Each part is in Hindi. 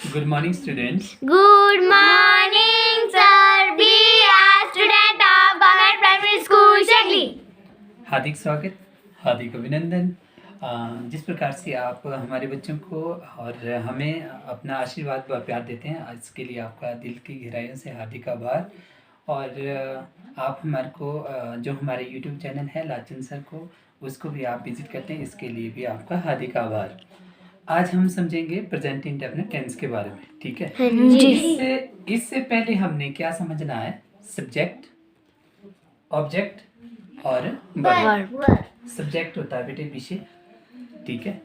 Good morning, students. Good morning, sir. We are student of Government Primary School, Shagli. हार्दिक स्वागत, हार्दिक अभिनंदन। जिस प्रकार से आप हमारे बच्चों को और हमें अपना आशीर्वाद व प्यार देते हैं, इसके लिए आपका दिल की गहराइयों से हार्दिक आभार। और आप हमारे को जो हमारे YouTube चैनल है लाचन सर को, उसको भी आप विजिट करते हैं, इसके लिए भी आपका हार्दिक आभार। आज हम समझेंगे प्रेजेंट इंडेफिनिट टेंस के बारे में, ठीक है? इससे पहले हमने क्या समझना है? सब्जेक्ट, ऑब्जेक्ट और वर्ब। सब्जेक्ट होता है बेटे विषय, ठीक है?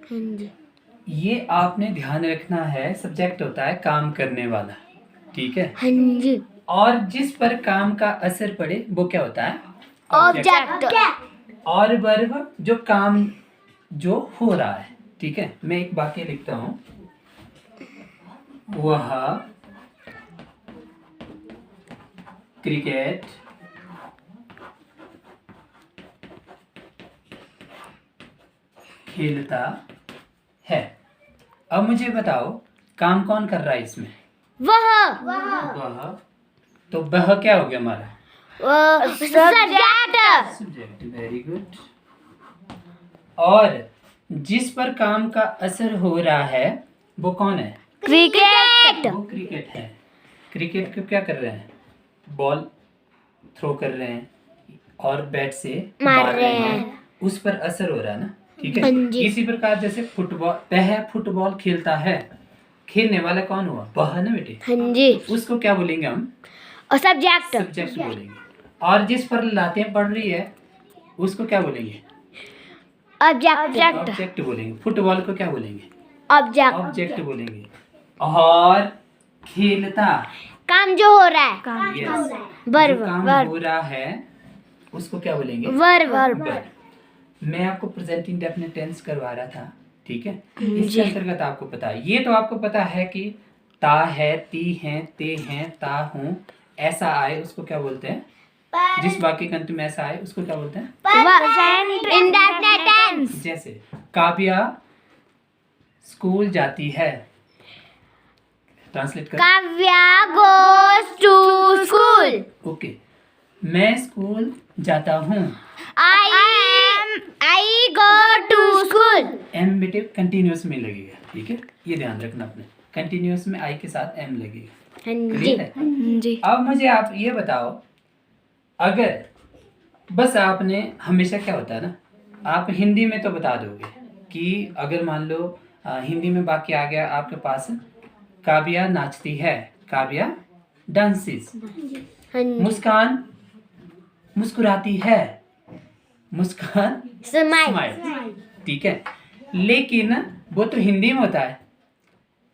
ये आपने ध्यान रखना है। सब्जेक्ट होता है काम करने वाला, ठीक है? और जिस पर काम का असर पड़े वो क्या होता है? ऑब्जेक्ट। और वर्ब जो काम जो हो रहा है, ठीक है? मैं एक वाक्य लिखता हूं। वह क्रिकेट खेलता है। अब मुझे बताओ काम कौन कर रहा है इसमें? वह। तो वह क्या हो गया हमारा? सब्जेक्ट। Very good. और जिस पर काम का असर हो रहा है वो कौन है? क्रिकेट। वो क्रिकेट है। क्रिकेट को क्या कर रहे हैं? बॉल थ्रो कर रहे हैं और बैट से मार रहे हैं। उस पर असर हो रहा है ना, ठीक है? इसी प्रकार जैसे फुटबॉल खेलता है, खेलने वाला कौन हुआ? वह है ना बेटे। उसको क्या बोलेंगे हम? सब्जेक्ट बोलेंगे। और जिस पर लातें पड़ रही है उसको क्या बोलेंगे? ऑब्जेक्ट बोलेंगे। फुटबॉल को क्या बोलेंगे? ऑब्जेक्ट बोलेंगे। और खेलता काम जो हो रहा है, काम हो रहा है उसको क्या बोलेंगे? वर्ब। मैं आपको प्रेजेंट इंडेफिनिट टेंस करवा रहा था, ठीक है? इसके अंतर्गत आपको पता है, ये तो आपको पता है कि ता है, ती है, ते हैं, ता हूं, ऐसा आए उसको क्या बोलते हैं? जिस वाक्य के अंत में ऐसा आए उसको क्या बोलते हैं? Present indefinite tense. जैसे काव्या स्कूल जाती है। ट्रांसलेट कर। Kavya goes to school. Okay. मैं स्कूल जाता हूँ। I go to school. एम बेटे कंटिन्यूअस में लगेगा, ठीक है? ये ध्यान रखना अपने, कंटिन्यूअस में आई के साथ एम लगेगा। क्लियर है? अब मुझे आप ये बताओ, अगर बस आपने हमेशा क्या होता है ना, आप हिंदी में तो बता दोगे कि अगर मान लो हिंदी में वाक्य आ गया आपके पास, काव्या नाचती है, काव्या डांसेस। मुस्कान मुस्कुराती है, मुस्कान स्माइल, ठीक है? लेकिन वो तो हिंदी में होता है।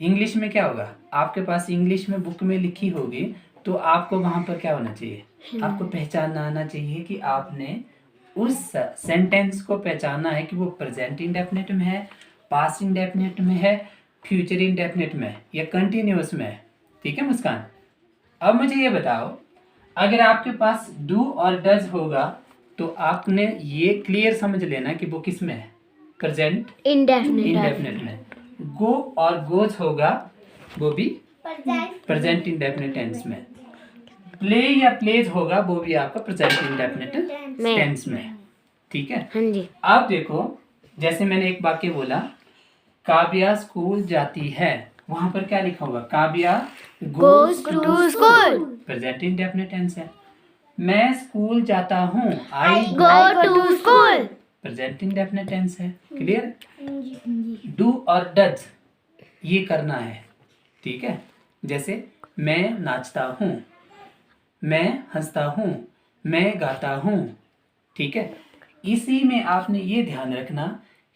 इंग्लिश में क्या होगा? आपके पास इंग्लिश में बुक में लिखी होगी तो आपको वहां पर क्या होना चाहिए? आपको पहचानना आना चाहिए कि आपने उस सेंटेंस को पहचानना है कि वो प्रेजेंट इंडेफिनिट में है, पास्ट इंडेफिनिट में है, फ्यूचर इंडेफिनिट में है या कंटिन्यूअस में है, ठीक है मुस्कान? अब मुझे ये बताओ, अगर आपके पास डू और डज होगा तो आपने ये क्लियर समझ लेना कि वो किस में है? प्रेजेंट इंडेफिनिट में। गो और गोज होगा वो भी प्रेजेंट इंडेफिनिट टेंस में। प्ले या प्लेज होगा वो भी आपका प्रेजेंट इंडेफिनिट टेंस में, ठीक है? अब देखो, जैसे मैंने एक वाक्य बोला, काव्या स्कूल जाती है, वहां पर क्या लिखा होगा? Kavya goes to school, present indefinite tense है। मैं स्कूल जाता हूँ, I go to school, present indefinite tense है। क्लियर? डू और डज ये करना है, ठीक है? जैसे मैं नाचता हूँ, मैं हंसता हूँ, मैं गाता हूँ, ठीक है? इसी में आपने ये ध्यान रखना,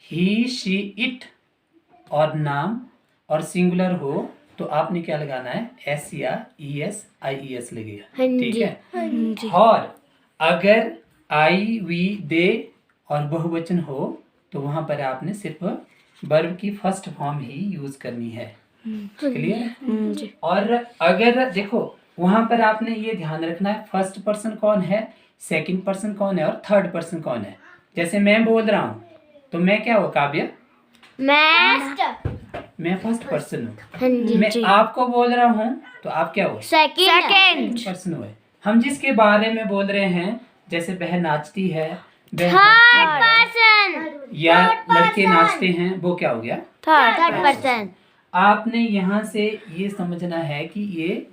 ही शी इट और नाम और सिंगुलर हो तो आपने क्या लगाना है? एस या E S I E S लगेगा, ठीक है? और अगर आई वी दे और बहुवचन हो तो वहां पर आपने सिर्फ वर्ब की फर्स्ट फॉर्म ही यूज करनी है। क्लियर? और अगर देखो वहां पर आपने ये ध्यान रखना है, फर्स्ट पर्सन कौन है, सेकंड पर्सन कौन है और थर्ड पर्सन कौन है। जैसे मैं बोल रहा हूं तो मैं क्या हुआ? काव्या मैं फर्स्ट पर्सन हूँ। हाँ जी मैं आपको बोल रहा हूँ तो आप क्या हो? सेकंड पर्सन हुए। हम जिसके बारे में बोल रहे हैं, जैसे बहन नाचती है, बहन थर्ड हंसती है, पर्सन या लड़के नाचते हैं, वो क्या हो गया? थर्ड पर्सन आपने यहाँ से ये समझना है कि ये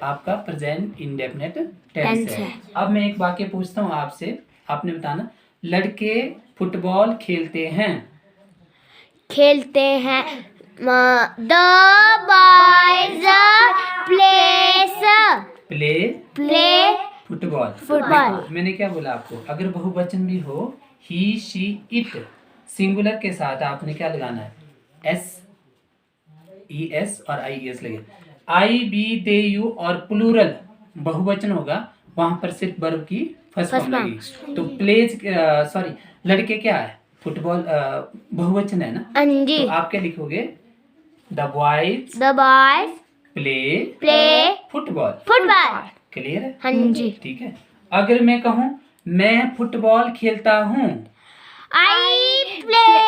आपका प्रेजेंट इंडेफिनिट टेंस है। अब मैं एक वाक्य पूछता हूँ आपसे, आपने बताना। लड़के फुटबॉल खेलते हैं। The boys play football. मैंने क्या बोला आपको? अगर बहुवचन भी हो, ही, शी, इट, सिंगुलर के साथ आपने क्या लगाना है? एस, ई एस और आई एस लगे। आई, बी, दे, यू और प्लूरल बहुवचन होगा, वहां पर सिर्फ वर्ब की फर्स्ट फॉर्म लगेगी। तो प्लेज, सॉरी, लड़के क्या है? फुटबॉल बहुवचन है ना, तो आप क्या लिखोगे? The boys play football. Clear है? हाँ जी। ठीक है। अगर मैं कहूँ मैं फुटबॉल खेलता हूँ, I play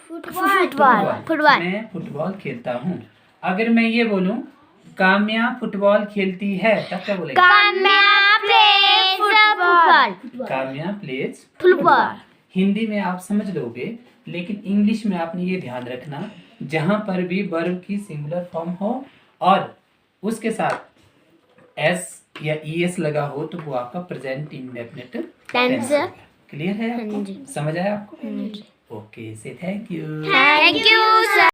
फुटबॉल। मैं फुटबॉल खेलता हूँ। अगर मैं ये बोलूँ काम्या फुटबॉल खेलती है, तब क्या बोलेंगे? Kamya pledge football. हिंदी में आप समझ लोगे, लेकिन इंग्लिश में आपने ये ध्यान रखना, जहां पर भी वर्ब की सिंगुलर फॉर्म हो और उसके साथ एस या ईएस लगा हो, तो वो आपका प्रेजेंट इंडेफिनिट टेंस है। क्लियर है आपको? समझ आया आपको? ओके, से thank you. Thank you, sir.